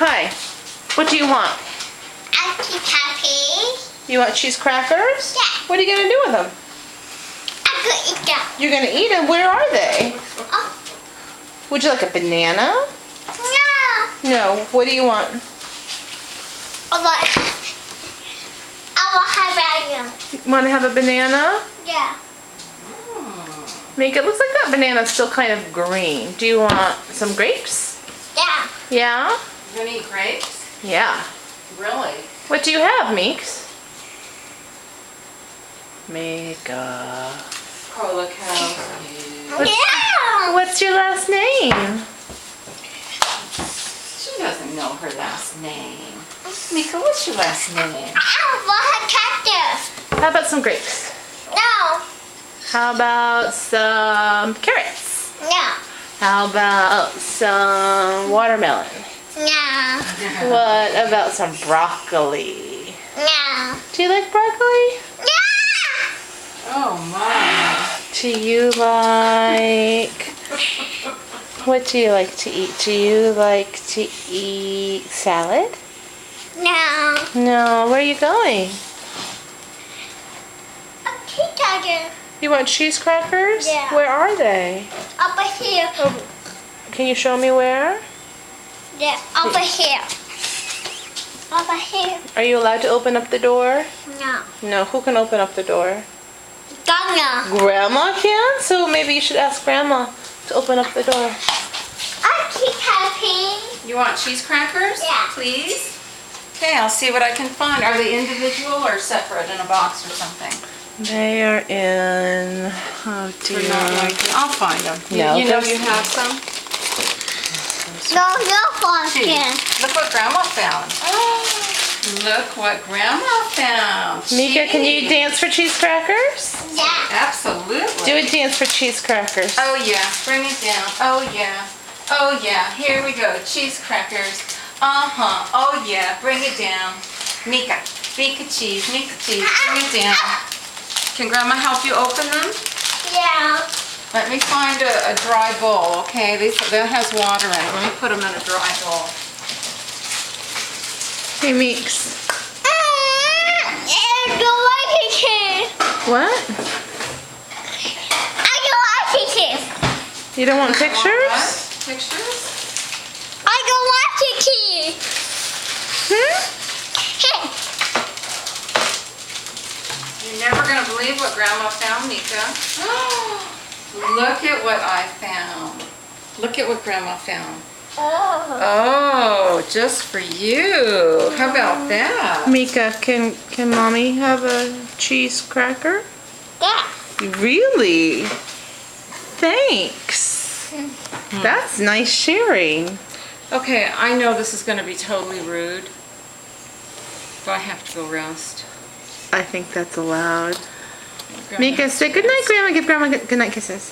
Hi. What do you want? Auntie Pappy. You want cheese crackers? Yeah. What are you going to do with them? I'm gonna eat them. You're going to eat them? Where are they? Oh, Would you like a banana? no. No. What do you want? I will have banana. You want to have a banana? Yeah. Make it looks like that banana's still kind of green. Do you want some grapes? Yeah. Yeah? You're gonna eat grapes? Yeah. Really? What do you have, Meeks? Mika. Kolakowski. Yeah. What's your last name? She doesn't know her last name. Mika, what's your last name? I will have cactus. How about some grapes? No. How about some carrots? No. How about some watermelon? No. What about some broccoli? No. Do you like broccoli? No. Oh my. Do you like... What do you like to eat? Do you like to eat salad? No. No. Where are you going? A tea You want cheese crackers? Yeah. Where are they? over here. Can you show me where? Yeah, over here. Over here. Are you allowed to open up the door? No. No. Who can open up the door? Gonna. Grandma can? So maybe you should ask Grandma to open up the door. Auntie Pappy. You want cheese crackers? Yeah. Please? Okay, I'll see what I can find. Are they individual or separate in a box or something? They are in... Oh They're not like dear. I'll find them. No, You know there's- you have some? No, no pumpkin. Cheese. Look what Grandma found. Look what Grandma found. Mika, can you Cheese. dance for cheese crackers? Yeah. Absolutely. Do a dance for cheese crackers. Oh yeah, bring it down. Oh yeah. Oh yeah, here we go. Cheese crackers. Uh-huh. Oh yeah, bring it down. Mika cheese, bring it down. Can Grandma help you open them? Yeah. Let me find a dry bowl, okay? That has water in it. Let me put them in a dry bowl. Hey, Meeks. I don't like it here. What? I don't like it here. You don't want What? pictures? Pictures? I don't like it here. Hmm? Hey. You're never going to believe what Grandma found, Mika. Look at what I found. Look at what Grandma found. Oh. Oh, just for you. How about that? Mika, can Mommy have a cheese cracker? Yeah. Really? Thanks. That's nice sharing. Okay, I know this is going to be totally rude, but I have to go rest. I think that's allowed. Grandma Mika, has say to goodnight, rest. Grandma. Give Grandma goodnight kisses.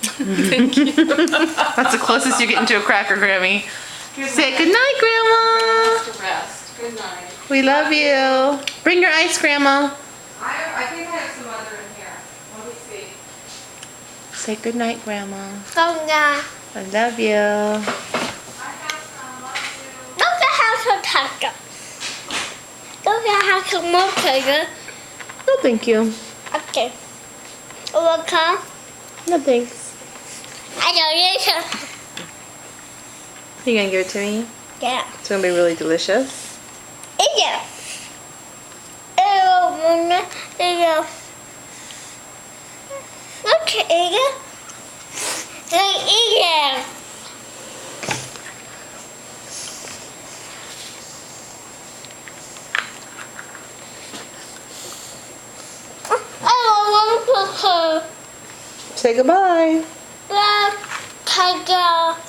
Thank you. That's the closest you get into a cracker, Grammy. Say goodnight, Grandma. To rest. Good night. We love you. Bring your ice, Grandma. I think I have some other in here. Let me see. Say goodnight, Grandma. Gonna. I love you. I have some. Love you. Look at how some taco. Look at how some more taco. No, thank you. Okay. Look, huh? No, thanks. I don't need to. You gonna give it to me? Yeah. It's gonna be really delicious. Yeah. Yeah. Okay, yeah. Yeah. I don't want to Say goodbye. Tiger.